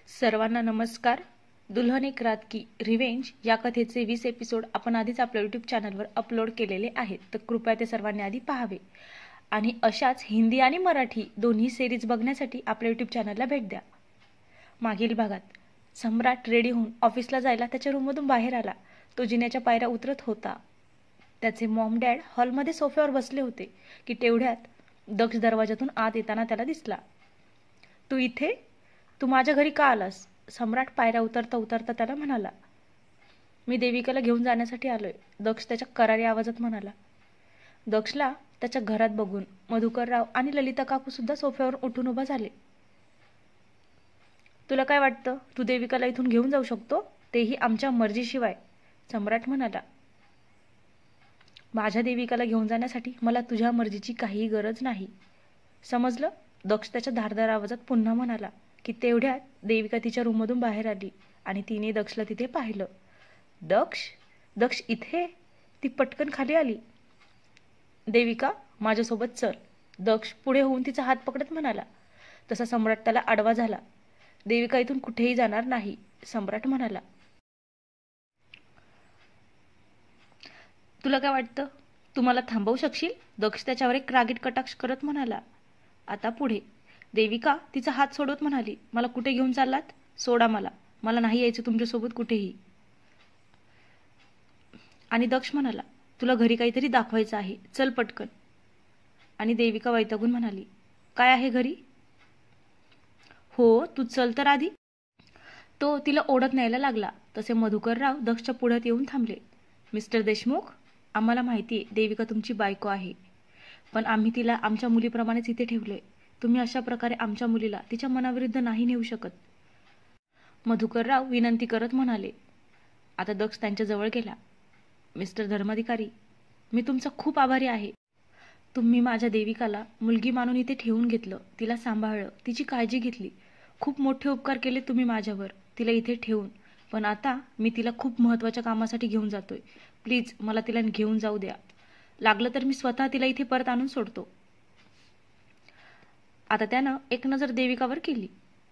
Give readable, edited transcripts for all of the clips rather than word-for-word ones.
सर्वांना नमस्कार. दुल्हन एक रात की रिवेंज या कथेचे 20 एपिसोड आपण आधीच आपल्या यूट्यूब चॅनलवर अपलोड केलेले आहेत, तर कृपया ते सर्वांनी आधी पाहावे. आणि अशाच हिंदी आणि मराठी दोन्ही सिरीज बघण्यासाठी आपल्या यूट्यूब चॅनलला भेट द्या. मागील भागात सम्राट रेडी होऊन ऑफिसला जायला त्याच्या रूममधून बाहेर आला. तो जिन्याच्या पायऱ्या उतरत होता. त्याचे मॉम डॅड हॉलमध्ये सोफ्यावर बसले होते की तेवढ्यात दक्ष दरवाजातून आत येताना त्याला दिसला. तू इथे? तू माझ्या घरी का आलास? सम्राट पायऱ्या उतरता उतरता त्याला म्हणाला. मी देविकाला घेऊन जाण्यासाठी आलोय, दक्ष त्याच्या करारी आवाजात म्हणाला. दक्षला त्याच्या घरात बघून मधुकरराव आणि ललिता काकू सुद्धा सोफ्यावर उठून उभा झाले. तुला काय वाटतं, तू देविकाला इथून घेऊन जाऊ शकतो, तेही आमच्या मर्जीशिवाय? सम्राट म्हणाला. माझ्या देविकाला घेऊन जाण्यासाठी मला तुझ्या मर्जीची काहीही गरज नाही, समजलं? दक्ष त्याच्या धारदार आवाजात पुन्हा म्हणाला की तेवढ्यात देविका तिच्या रूममधून बाहेर आली आणि तिने दक्षला तिथे पाहिलं. दक्ष इथे? ती पटकन खाली आली. देविका, माझ्यासोबत चल, दक्ष पुढे होऊन तिचा हात पकडत म्हणाला. तसा सम्राट त्याला आडवा झाला. देविका इथून कुठेही जाणार नाही, सम्राट म्हणाला. तुला काय वाटतं, तू मला थांबवू शकशील? दक्ष त्याच्यावर एक रागीट कटाक्ष करत म्हणाला. आता पुढे देविका तिचा हात सोडवत म्हणाली. मला कुठे घेऊन चाललात? सोडा मला, मला नाही यायचं तुमच्यासोबत कुठेही. आणि दक्ष म्हणाला, तुला घरी काहीतरी दाखवायचं आहे, चल पटकन. आणि देविका वैतागून म्हणाली, काय आहे घरी? हो, तू चल तर आधी. तो तिला ओढत न्यायला लागला. तसे मधुकरराव दक्षच्या पुढ्यात येऊन थांबले. मिस्टर देशमुख, आम्हाला माहिती आहे देविका तुमची बायको आहे, पण आम्ही तिला आमच्या मुलीप्रमाणेच इथे ठेवलंय. तुम्ही अशा प्रकारे आमच्या मुलीला तिच्या मनाविरुद्ध नाही नेऊ शकत, मधुकरराव विनंती करत म्हणाले. आता दक्ष त्यांच्या जवळ गेला. मिस्टर धर्माधिकारी, मी तुमचा खूप आभारी आहे. तुम्ही माझ्या देविकाला मुलगी मानून इथे ठेवून घेतलं, तिला सांभाळलं, तिची काळजी घेतली. खूप मोठे उपकार केले तुम्ही माझ्यावर, तिला इथे ठेवून. पण आता मी तिला खूप महत्त्वाच्या कामासाठी घेऊन जातोय. प्लीज मला तिला घेऊन जाऊ द्या. लागलं तर मी स्वतः तिला इथे परत आणून सोडतो. आता त्यानं एक नजर देविकावर केली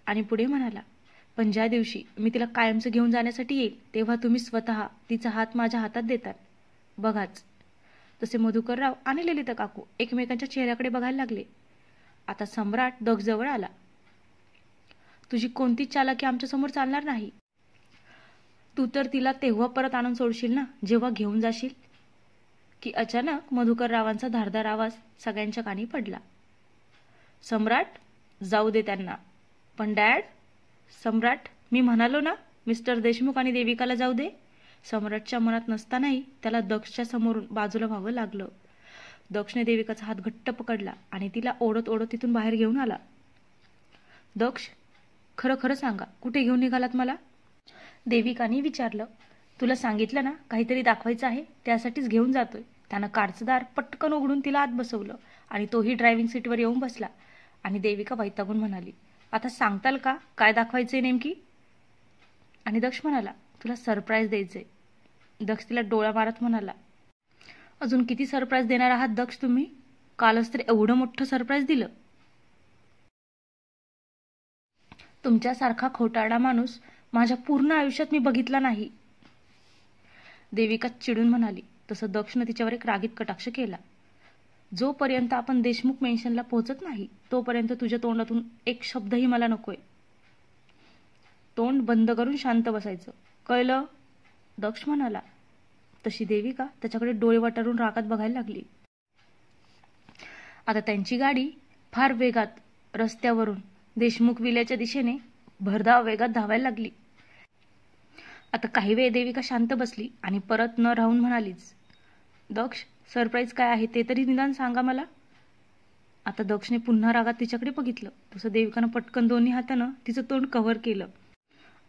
आणि पुढे म्हणाला, पण ज्या दिवशी मी तिला कायमचं घेऊन जाण्यासाठी येईल तेव्हा तुम्ही स्वतः तिचा हात माझ्या हातात देतात, बघाच. तसे मधुकरराव आणि ललिता काकू एकमेकांच्या चेहऱ्याकडे बघायला लागले. आता सम्राट दक्ष जवळ आला. तुझी कोणतीच चालाकी आमच्यासमोर चालणार नाही. तू तर तिला तेव्हा परत आणून सोडशील ना, जेव्हा घेऊन जाशील. की अचानक मधुकररावांचा धारदार आवाज सगळ्यांच्या कानी पडला. सम्राट, जाऊ दे त्यांना. पण डॅड? सम्राट, मी म्हणालो ना मिस्टर देशमुख आणि देविकाला जाऊ दे. सम्राटच्या मनात नसतानाही त्याला दक्षच्या समोरून बाजूला व्हावं लागलं. दक्षने देविकाचा हात घट्ट पकडला आणि तिला ओढत ओढत तिथून बाहेर घेऊन आला. दक्ष, खरं खरं सांगा, कुठे घेऊन निघालात मला? देविकाने विचारलं. तुला सांगितलं ना काहीतरी दाखवायचं आहे, त्यासाठीच घेऊन जातोय. त्यानं कारचं दार पटकन उघडून तिला आत बसवलं आणि तोही ड्रायव्हिंग सीटवर येऊन बसला. आणि देविका वैतागून म्हणाली, आता सांगताल का काय दाखवायचंय नेमकी? आणि दक्ष म्हणाला, तुला सरप्राईज द्यायचंय. दक्ष तिला डोळा मारत म्हणाला, अजून किती सरप्राईज देणार आहात दक्ष तुम्ही? कालच तर एवढं मोठं सरप्राईज दिलं. तुमच्यासारखा खोटारडा माणूस माझ्या पूर्ण आयुष्यात मी बघितला नाही, देविका चिडून म्हणाली. तसं दक्षने तिच्यावर एक रागीत कटाक्ष केला. जोपर्यंत आपण देशमुख मेन्शनला पोहोचत नाही तोपर्यंत तुझ्या तोंडातून एक शब्दही मला नकोय. तोंड बंद करून शांत बसायचं, कळलं? दक्ष म्हणाला. तशी देविका त्याच्याकडे डोळे वटारून रागात बघायला लागली. आता त्यांची गाडी फार वेगात रस्त्यावरून देशमुख विल्याच्या दिशेने भरधाव वेगात धावायला लागली. आता काही वेळ देविका शांत बसली आणि परत न राहून म्हणालीच, दक्ष, सरप्राईज काय आहे ते तरी निदान सांगा मला. आता दक्षने पुन्हा रागात तिच्याकडे बघितलं. तसं देविकानं पटकन दोन्ही हातानं तिचं तोंड कव्हर केलं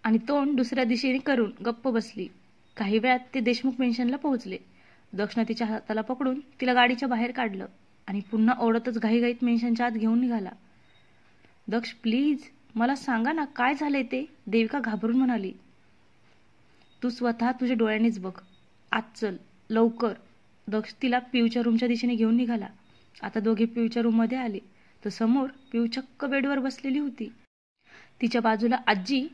आणि तोंड दुसऱ्या दिशेने करून गप्प बसली. काही वेळात ते देशमुख मेन्शनला पोहोचले. दक्षने तिच्या हाताला पकडून तिला गाडीच्या बाहेर काढलं आणि पुन्हा ओढतच घाईघाईत मेन्शनच्या आत घेऊन निघाला. दक्ष, प्लीज मला सांगा ना काय झालंय ते, देविका घाबरून म्हणाली. तू स्वतः तुझ्या डोळ्यांनीच बघ, आत चल लवकर. दक्ष तिला पिऊच्या रूमच्या दिशेने घेऊन निघाला. आता दोघे पिऊच्या रूममध्ये आले तर समोर पिऊ चक्क बेडवर बसलेली होती. तिच्या बाजूला आजी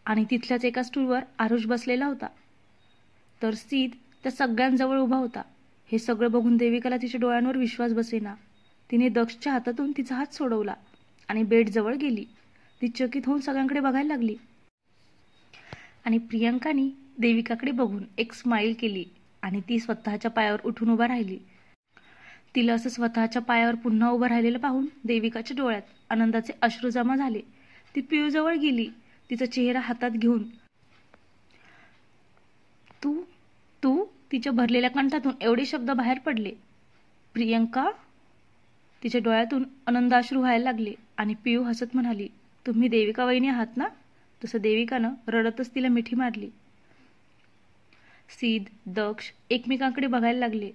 आणि तिथल्याच एका स्टूलवर आरुष बसलेला होता. तर सीद त्या सगळ्यांजवळ उभा होता. हे सगळं बघून देविकाला तिच्या डोळ्यांवर विश्वास बसेना. तिने दक्षच्या हातातून तिचा हात सोडवला आणि बेडजवळ गेली. ती चकित होऊन सगळ्यांकडे बघायला लागली आणि प्रियंकाने देविकाकडे बघून एक स्माईल केली आणि ती स्वतःच्या पायावर उठून उभा राहिली. तिला असं स्वतःच्या पायावर पुन्हा उभं राहिलेलं पाहून देविकाच्या डोळ्यात आनंदाचे अश्रू जमा झाले. ती पियूजवळ गेली. तिचा चेहरा हातात घेऊन तू तू तिच्या भरलेल्या कंठातून एवढे शब्द बाहेर पडले. प्रियंका. तिच्या डोळ्यातून आनंदाश्रू व्हायला लागले आणि पियू हसत म्हणाली, तुम्ही देविका वहिनी आहात ना? तसं देविकानं रडतच तिला मिठी मारली. सीद, दक्ष एकमेकांकडे बघायला लागले.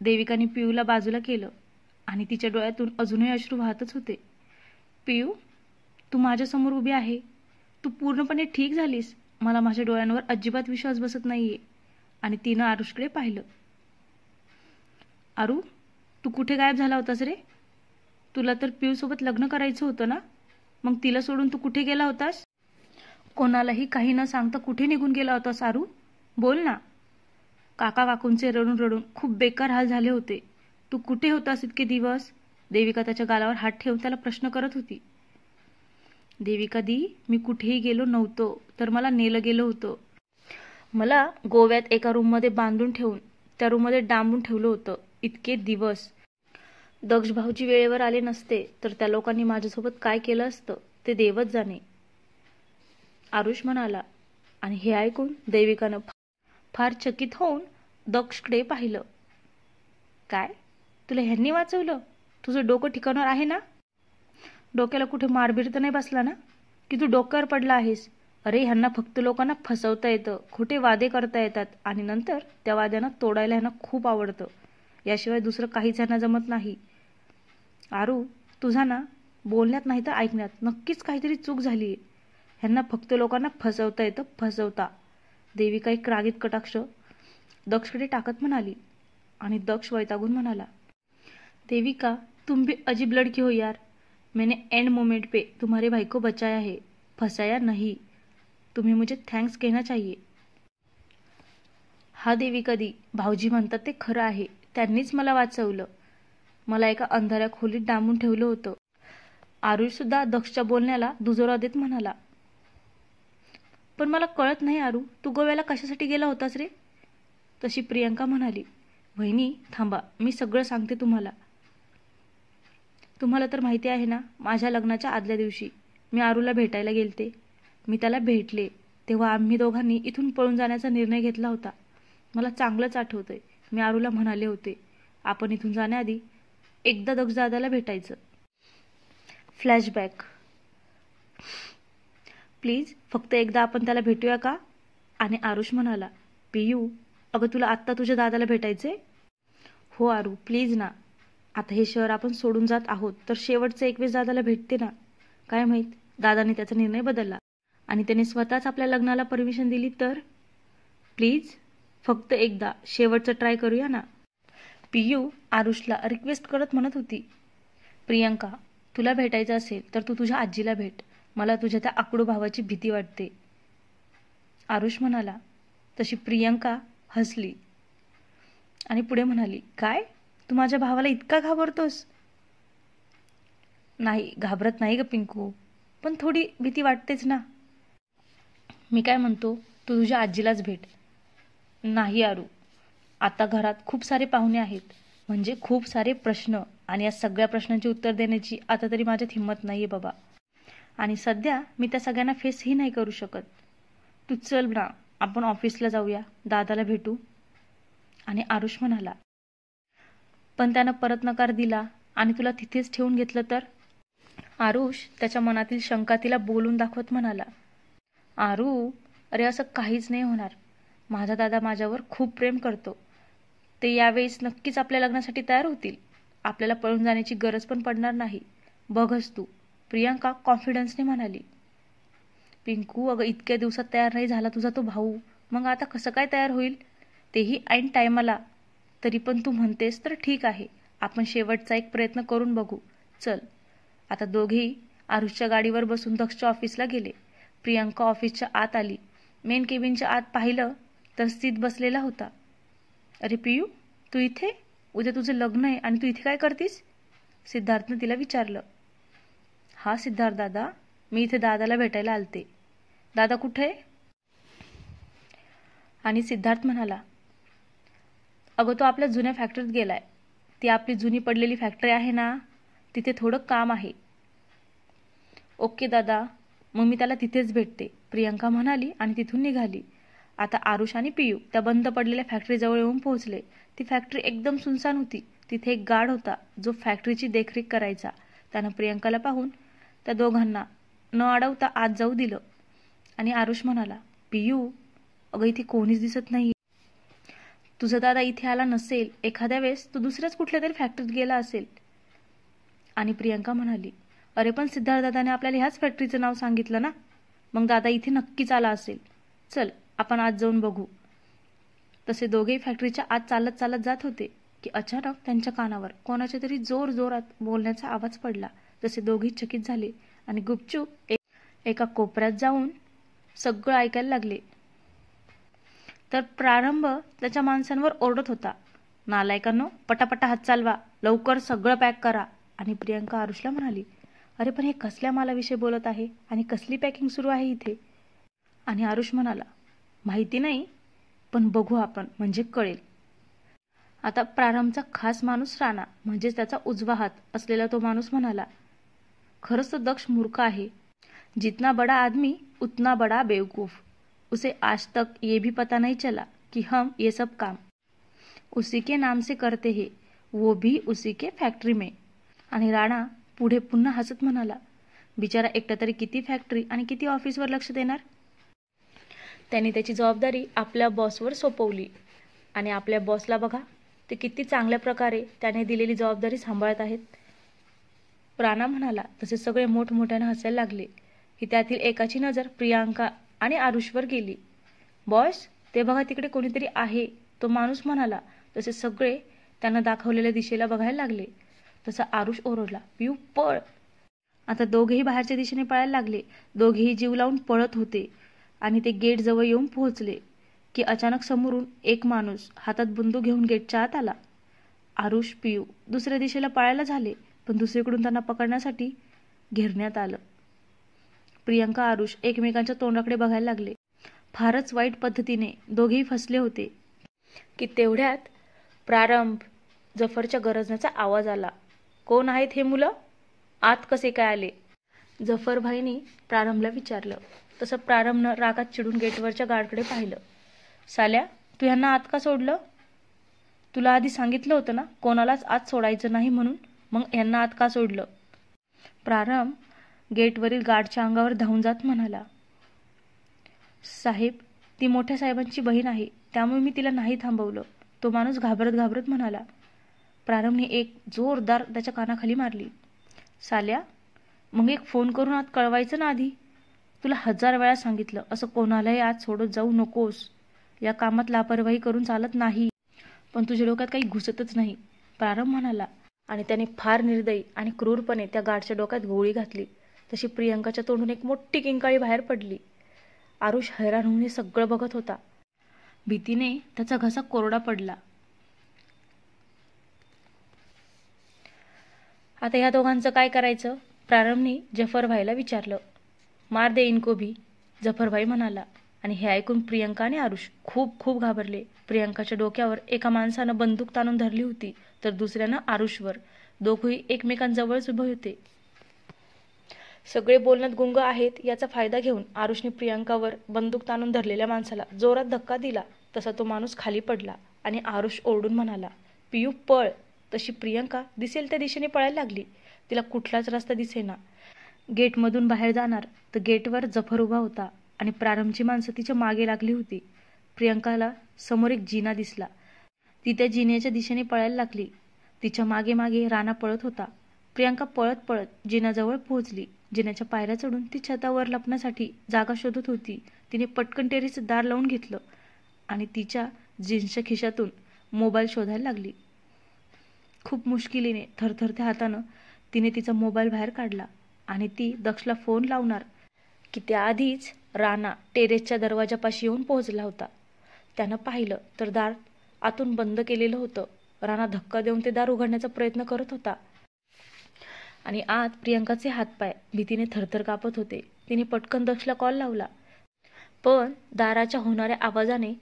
देविकाने पियूला बाजूला केलं आणि तिच्या डोळ्यातून अजूनही अश्रू वाहतच होते. पियू, तू माझ्यासमोर उभी आहे. तू पूर्णपणे ठीक झालीस. मला माझ्या डोळ्यांवर अजिबात विश्वास बसत नाहीये. आणि तिनं आरुषकडे पाहिलं. आरू, तू कुठे गायब झाला होतास रे? तुला तर पियूसोबत लग्न करायचं होतं ना? मग तिला सोडून तू कुठे गेला होतास? कोणालाही काही न सांगता कुठे निघून गेला होतास आरू? बोल ना. काका काकूंचे रडून रडून खूप बेकार हाल झाले होते. तू कुठे होतास इतके दिवस? देविका त्याच्या गालावर हात ठेवून त्याला प्रश्न करत होती. देविका दी, मी कुठेही गेलो नव्हतो, तर मला नेलं गेलं होतं. मला गोव्यात एका रूममध्ये बांधून ठेवून त्या रूममध्ये डांबून ठेवलं होतं इतके दिवस. दक्ष भाऊजी वेळेवर आले नसते तर त्या लोकांनी माझ्यासोबत काय केलं असतं ते देवच जाणे, आरुष म्हणाला. आणि हे ऐकून देविकानं फार चकित होऊन दक्षकडे पाहिलं. काय, तुला ह्यांनी वाचवलं? तुझं डोकं ठिकाणावर आहे ना? डोक्याला कुठे मारबीर तर नाही बसला ना की तू डोक्यावर पडला आहेस? अरे, ह्यांना फक्त लोकांना फसवता येतं, खोटे वादे करता येतात आणि नंतर त्या वाद्यांना तोडायला ह्यांना खूप आवडतं. याशिवाय दुसरं काहीच ह्यांना जमत नाही. आरू, तुझा ना बोलण्यात नाही तर ऐकण्यात नक्कीच काहीतरी चूक झाली आहे. ह्यांना फक्त लोकांना फसवता येतं, फसवता. देविका एक रागीत कटाक्ष दक्षकडे टाकत म्हणाली आणि दक्ष वैतागून म्हणाला, देविका, तुम भी अजीब लड़की हो यार. मैंने एंड मोमेंट पे तुम्हारे भाई को बचाया है, फसाया नहीं. तुम्हें मुझे थँक्स कहना चाहिए. हा देविका दी, भाऊजी म्हणतात ते खरं आहे. त्यांनीच मला वाचवलं. मला एका अंधाऱ्या खोलीत डांबून ठेवलं होतं. आरुष सुद्धा दक्षच्या बोलण्याला दुजोरा देत म्हणाला. पण मला कळत नाही आरू, तू गोव्याला कशासाठी गेला होतास रे? तशी प्रियंका म्हणाली, वहिनी थांबा, मी सगळं सांगते तुम्हाला. तुम्हाला तर माहिती आहे ना, माझ्या लग्नाच्या आदल्या दिवशी मी आरूला भेटायला गेलते. मी त्याला भेटले तेव्हा आम्ही दोघांनी इथून पळून जाण्याचा निर्णय घेतला होता. मला चांगलंच आठवतंय, मी आरूला म्हणाले होते, आपण इथून जाण्याआधी एकदा दक्षदादाला भेटायचं. फ्लॅशबॅक. प्लीज फक्त एकदा आपण त्याला भेटूया का? आणि आरुष म्हणाला, पियू, अगं तुला आत्ता तुझ्या दादाला भेटायचे? हो आरू, प्लीज ना. आता हे शहर आपण सोडून जात आहोत तर शेवटचं एक वेळेस दादाला भेटते ना. काय माहीत दादाने त्याचा निर्णय बदलला आणि त्याने स्वतःच आपल्या लग्नाला परमिशन दिली तर? प्लीज फक्त एकदा शेवटचं ट्राय करूया ना. पियू आरुषला रिक्वेस्ट करत म्हणत होती. प्रियंका, तुला भेटायचं असेल तर तू तुझ्या आजीला भेट. मला तुझ्या त्या आकडू भावाची भीती वाटते, आरुष म्हणाला. तशी प्रियंका हसली आणि पुढे म्हणाली, काय, तू माझ्या भावाला इतका घाबरतोस? नाही, घाबरत नाही ग पिंकू, पण थोडी भीती वाटतेच ना. मी काय म्हणतो, तू तुझ्या आजीलाच भेट. नाही आरू, आता घरात खूप सारे पाहुणे आहेत, म्हणजे खूप सारे प्रश्न, आणि या सगळ्या प्रश्नांची उत्तर देण्याची आता तरी माझ्यात हिंमत नाहीये बाबा. आणि सध्या मी त्या सगळ्यांना फेसही नाही करू शकत. तू चल ना, आपण ऑफिसला जाऊया, दादाला भेटू. आणि आरुष म्हणाला, पण त्यानं परत नकार दिला आणि तुला तिथेच ठेवून घेतलं तर? आरुष त्याच्या मनातील शंका तिला बोलून दाखवत म्हणाला, आरू, अरे असं काहीच नाही होणार. माझा दादा माझ्यावर खूप प्रेम करतो. ते यावेळेस नक्कीच आपल्या लग्नासाठी तयार होतील. आपल्याला पळून जाण्याची गरज पण पडणार नाही. बघच तू, प्रियंका कॉन्फिडन्सने म्हणाली. पिंकू, अगं इतक्या दिवसात तयार नाही झाला तुझा तो भाऊ, मग आता कसं काय तयार होईल? तेही ऐन टायमाला. तरी पण तू म्हणतेस तर ठीक आहे, आपण शेवटचा एक प्रयत्न करून बघू. चल, आता दोघेही आरुषच्या गाडीवर बसून दक्षच्या ऑफिसला गेले. प्रियांका ऑफिसच्या आत आली. मेन केबिनच्या आत पाहिलं तर स्थित बसलेला होता. अरे पियू, तू इथे? उद्या तुझं लग्न आहे आणि तू इथे काय करतीस? सिद्धार्थनं तिला विचारलं. हा सिद्धार्थ दादा, मी इथे दादाला भेटायला आलते. दादा कुठे आहे? आणि सिद्धार्थ म्हणाला, अगं तो आपल्या जुन्या फॅक्टरीत गेलाय. ती आपली जुनी पडलेली फॅक्टरी आहे ना, तिथे थोडं काम आहे. ओके दादा, मग मी त्याला तिथेच भेटते, प्रियांका म्हणाली आणि तिथून निघाली. आता आरुष आणि पियू त्या बंद पडलेल्या फॅक्टरीजवळ येऊन पोहोचले. ती फॅक्टरी एकदम सुनसान होती. तिथे एक गार्ड होता जो फॅक्टरीची देखरेख करायचा. त्यानं प्रियांकाला पाहून त्या दोघांना न अडवता आत जाऊ दिलं. आणि आरुष म्हणाला, पियू, अगं इथे कोणीच दिसत नाही. तुझा दादा इथे आला नसेल, एखाद्या वेळेस तो दुसऱ्याच कुठल्या तरी फॅक्टरीत गेला असेल. आणि प्रियांका म्हणाली, अरे पण सिद्धार्थ दादाने आपल्याला ह्याच फॅक्टरीचं नाव सांगितलं ना, मग दादा इथे नक्कीच आला असेल. चल आपण आत जाऊन बघू. तसे दोघेही फॅक्टरीच्या आत चालत चालत जात होते की अचानक त्यांच्या कानावर कोणाच्या तरी जोर जोरात बोलण्याचा आवाज पडला. तसे दोघेही चकित झाले आणि गुपचूप एका कोपऱ्यात जाऊन सगळं ऐकायला लागले. तर प्रारंभ त्याच्या माणसांवर ओरडत होता, नालायकांनो, पटापटा हात चालवा, लवकर सगळं पॅक करा. आणि प्रियांका आरुषला म्हणाली, अरे पण हे कसल्या मालाविषयी बोलत आहे आणि कसली पॅकिंग सुरू आहे इथे? आणि आरुष म्हणाला, माहिती नाही, पण बघू आपण, म्हणजे कळेल. आता प्रारंभचा खास माणूस राणा, म्हणजेच त्याचा उजवा हात असलेला तो माणूस म्हणाला, खरंच तो दक्ष मूर्ख आहे. जितना बड़ा आदमी उतना बड़ा बेवकूफ. उसे आज तक ये भी पता नहीं चला कि हम ये सब काम उसी के नाम से करते हैं, वो भी उसी के फॅक्टरी में. आणि राणा पुढे पुन्हा हसत म्हणाला, बिचारा एकटा तरी किती फॅक्टरी आणि किती ऑफिसवर लक्ष देणार? त्यांनी त्याची जबाबदारी आपल्या बॉसवर सोपवली आणि आपल्या बॉसला बघा, ते किती चांगल्या प्रकारे त्याने दिलेली जबाबदारी सांभाळत आहेत. राणा म्हणाला. तसे सगळे मोठमोठ्याने हसायला लागले की त्यातील एकाची नजर प्रियांका आणि आरुषवर गेली. बॉस, ते बघा तिकडे कोणीतरी आहे, तो माणूस म्हणाला. तसे सगळे त्यांना दाखवलेल्या दिशेला बघायला लागले. तसा आरुष ओरडला, पियू पळ. आता दोघेही बाहेरच्या दिशेने पळायला लागले. दोघेही जीव लावून पळत होते आणि ते गेट जवळ येऊन पोहोचले की अचानक समोरून एक माणूस हातात बंदूक घेऊन गेटच्या आत आला. आरुष, पियू दुसऱ्या दिशेला पळायला झाले, पण दुसरीकडून त्यांना पकडण्यासाठी घेरण्यात आलं. प्रियांका आरुष एकमेकांच्या तोंडाकडे बघायला लागले. फारच वाईट पद्धतीने दोघेही फसले होते की तेवढ्यात प्रारंभ जफरच्या गरजण्याचा आवाज आला. कोण आहेत हे मुलं? आत कसे काय आले? जफरभाईंनी प्रारंभला विचारलं. तसं प्रारंभनं रागात चिडून गेटवरच्या गार्डकडे पाहिलं. साल्या, तू ह्यांना आत का सोडलं? तुला आधी सांगितलं होतं ना कोणालाच आत सोडायचं नाही म्हणून, मग ह्यांना आत का सोडलं? प्रारंभ गेटवरील गार्डच्या अंगावर धावून जात म्हणाला, साहेब, ती मोठ्या साहेबांची बहीण आहे, त्यामुळे मी तिला नाही थांबवलं. तो माणूस घाबरत घाबरत म्हणाला. प्रारंभने एक जोरदार त्याच्या कानाखाली मारली. साल्या, मग एक फोन करून आत कळवायचं ना आधी. तुला 1000 वेळा सांगितलं, असं कोणालाही आत सोडत जाऊ नकोस. या कामात लापरवाही करून चालत नाही. पण तुझ्या डोक्यात काही घुसतच नाही, प्रारंभ म्हणाला. आणि त्याने फार निर्दयी आणि क्रूरपणे त्या गार्डच्या डोक्यात गोळी घातली. तशी प्रियांकाच्या तोंडून एक मोठी किंकाळी बाहेर पडली. आरुष हैराण होऊन हे सगळं बघत होता. भीतीने त्याचा घसा कोरडा पडला. आता ह्या दोघांचं काय करायचं? प्रारंभने जफरभाईला विचारलं. मार दे इनको भी, जफरभाई म्हणाला. आणि हे ऐकून प्रियांका आणि आरुष खूप खूप घाबरले. प्रियांकाच्या डोक्यावर एका माणसानं बंदूक ताणून धरली होती, तर दुसऱ्यानं आरुषवर. दोघेही एकमेकांजवळच उभे होते. सगळे बोलण्यात गुंग आहेत याचा फायदा घेऊन आरुषने प्रियांकावर बंदूक ताणून धरलेल्या माणसाला जोरात धक्का दिला. तसा तो माणूस खाली पडला आणि आरुष ओरडून म्हणाला, पियू पळ. तशी प्रियांका दिसेल त्या दिशेने पळायला लागली. तिला कुठलाच रस्ता दिसेना. गेटमधून बाहेर जाणार तर गेटवर जफर उभा होता आणि प्रारंभची माणसं तिच्या मागे लागली होती. प्रियांकाला समोर एक जिना दिसला. ती त्या जिन्याच्या दिशेने पळायला लागली. तिच्या मागे मागे राणा पळत होता. प्रियांका पळत पळत जिन्याजवळ पोहोचली. जिन्याच्या पायऱ्या चढून ती छतावर लपण्यासाठी जागा शोधत होती. तिने पटकन टेरीचं दार लावून घेतलं आणि तिच्या जीन्सच्या खिशातून मोबाईल शोधायला लागली. खूप मुश्किलीने थरथरत्या हातानं तिने तिचा मोबाईल बाहेर काढला आणि ती दक्षला फोन लावणार की त्याआधीच राणा टेरेसच्या दरवाजापाशी येऊन पोहोचला होता. त्यानं पाहिलं तर दार आतून बंद केलेलं होतं. राणा धक्का देऊन ते दार उघडण्याचा प्रयत्न करत होता आणि आत प्रियंकाचे हातपाय भीतीने थरथर कापत होते. तिने पटकन दक्षला कॉल लावला, पण दाराच्या होणाऱ्या आवाजाने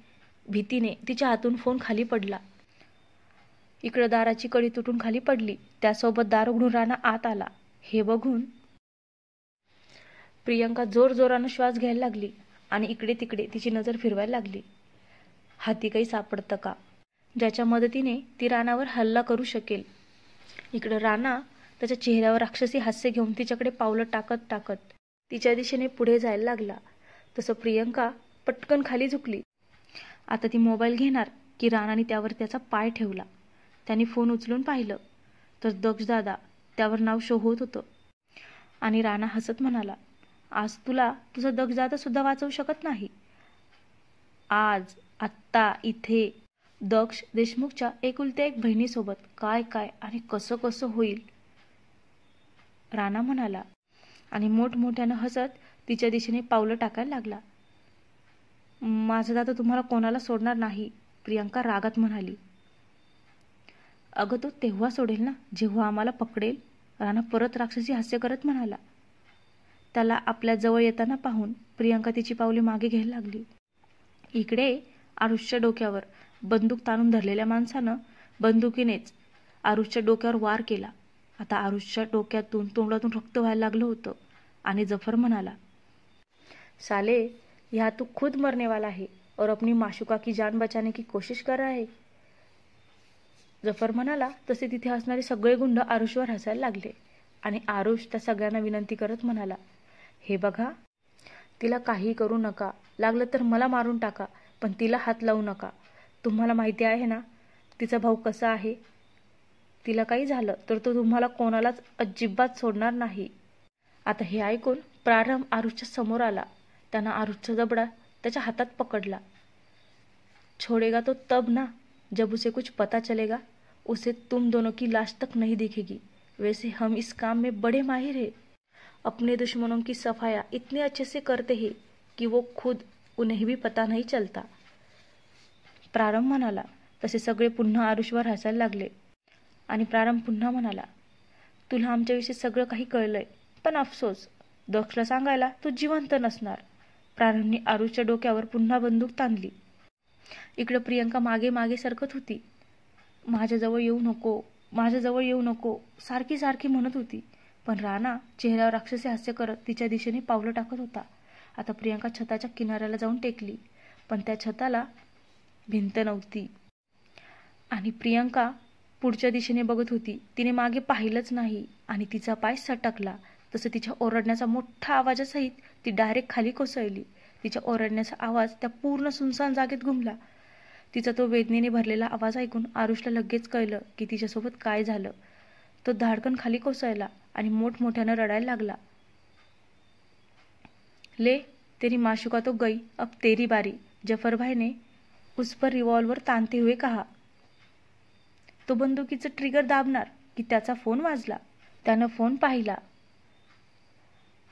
भीतीने तिच्या हातून फोन खाली पडला. इकडं दाराची कडी तुटून खाली पडली. त्यासोबत दार उघडून राणा आत आला. हे बघून प्रियंका जोरजोरानं श्वास घ्यायला लागली आणि इकडे तिकडे तिची नजर फिरवायला लागली. हाती काही सापडतं का, ज्याच्या मदतीने ती राणावर हल्ला करू शकेल. इकडं राणा त्याच्या चेहऱ्यावर राक्षसी हास्य घेऊन तिच्याकडे पावलं टाकत टाकत तिच्या दिशेने पुढे जायला लागला. तसं प्रियंका पटकन खाली झुकली. आता ती मोबाईल घेणार की राणाने त्यावर त्याचा पाय ठेवला. त्याने फोन उचलून पाहिलं तर दक्ष दादा त्यावर नाव शो होत होतं आणि राणा हसत म्हणाला, आज तुला तुझा दक्ष दादा सुद्धा वाचवू शकत नाही. आज आत्ता इथे दक्ष देशमुखच्या एकुलत्या एक बहिणीसोबत काय काय आणि कसं कसं होईल, राणा म्हणाला आणि मोठमोठ्यानं हसत तिच्या दिशेने पावलं टाकायला लागला. माझा दादा तुम्हाला कोणाला सोडणार नाही, प्रियंका रागात म्हणाली. अगं तो तेव्हा सोडेल ना जेव्हा आम्हाला पकडेल, राणा परत राक्षसी हास्य करत म्हणाला. त्याला आपल्या जवळ येताना पाहून प्रियंका तिची पावले मागे घ्यायला लागली. इकडे आरुषच्या डोक्यावर बंदूक ताणून धरलेल्या माणसानं बंदुकीनेच आरुषच्या डोक्यावर वार केला. आता आरुषच्या डोक्यातून तोंडातून रक्त व्हायला लागलं होतं आणि जफर म्हणाला, साले यहाँ तू खुद मरने वाला है और अपनी माशुका की जान बचाने की कोशिश कर रहा है. जफर म्हणाला तसे तिथे असणारे सगळे गुंड आरुषवर हसायला लागले आणि आरुष त्या सगळ्यांना विनंती करत म्हणाला, हे बघा, तिला काही करू नका, लागलं तर मला मारून टाका, पण तिला हात लावू नका. तुम्हाला माहिती आहे ना तिचा भाऊ कसा आहे. तिला काही झालं तर तो तुम्हाला कोणालाच अजिबात सोडणार नाही. आता हे ऐकून प्रारंभ आरुषच्या समोर आला. त्यानं आरुषचा जबडा त्याच्या हातात पकडला. छोड़ेगा तो तब ना जब उसे कुछ पता चलेगा, उसे तुम दोनों की लाश तक नहीं दिखेगी. वैसे हम इस काम में बड़े माहिर हैं. अपने दुश्मनों की सफाया इतने अच्छे से करते हैं कि वो खुद उन्हें भी पता नहीं चलता. प्रारंभ म्हणाला. तसे सगळे पुन्हा आरुषवर हसायला लागले आणि प्रारंभ पुन्हा म्हणाला, तुला आमच्याविषयी सगळं काही कळलंय, पण अफसोस दक्षला सांगायला तू जिवंत नसणार. प्रारंभने आरुषच्या डोक्यावर पुन्हा बंदूक ताणली. इकडं प्रियंका मागे मागे सरकत होती. माझ्याजवळ येऊ नको, माझ्याजवळ येऊ नको सारखी सारखी म्हणत होती. पण राणा चेहऱ्यावर राक्षसी हास्य करत तिच्या दिशेने पावलं टाकत होता. आता प्रियंका छताच्या किनाऱ्याला जाऊन टेकली, पण त्या छताला भिंत नव्हती आणि प्रियंका पुढच्या दिशेने बघत होती. तिने मागे पाहिलंच नाही आणि तिचा पाय सटकला. तसं तिच्या ओरडण्याचा मोठा आवाजासहित ती डायरेक्ट खाली कोसळली. तिच्या ओरडण्याचा आवाज त्या पूर्ण सुनसान जागेत घुमला. तिचा तो वेदनेने भरलेला आवाज ऐकून आरुषला लगेच कळलं की तिच्यासोबत काय झालं. तो धाडकन खाली कोसळला आणि मोठमोठ्यानं रडायला लागला. ले तेरी माशुका तो गई, अब तेरी बारी, जफर भाई ने उस पर रिवॉल्वर ताणते हुए कहा. तो बंदुकीचं ट्रिगर दाबणार की त्याचा फोन वाजला. त्यानं फोन पाहिला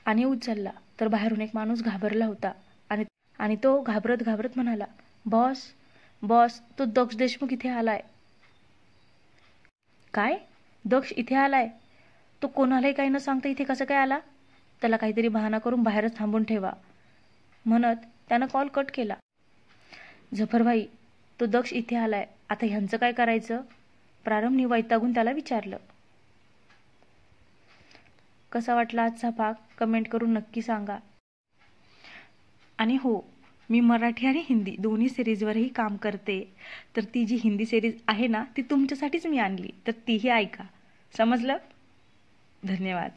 आणि उचलला तर बाहेरून एक माणूस घाबरला होता आणि तो घाबरत घाबरत म्हणाला, बॉस बॉस, तो दक्ष देशमुख इथे आलाय. काय? दक्ष इथे आलाय? तो कोणालाही काही न सांगता इथे कसं काय आला? त्याला काहीतरी बहाणा करून बाहेरच थांबून ठेवा, म्हणत त्यानं कॉल कट केला. जफरभाई, तो दक्ष इथे आलाय, आता ह्यांचं काय करायचं? प्रारंभने वैतागून त्याला विचारलं. कसा वाटला आजचा भाग कमेंट करून नक्की सांगा. आणि हो, मी मराठी आणि हिंदी दोन्ही सिरीजवरही काम करते, तर ती जी हिंदी सिरीज आहे ना ती तुमच्यासाठीच मी आणली, तर तीही ऐका. समजलं? धन्यवाद.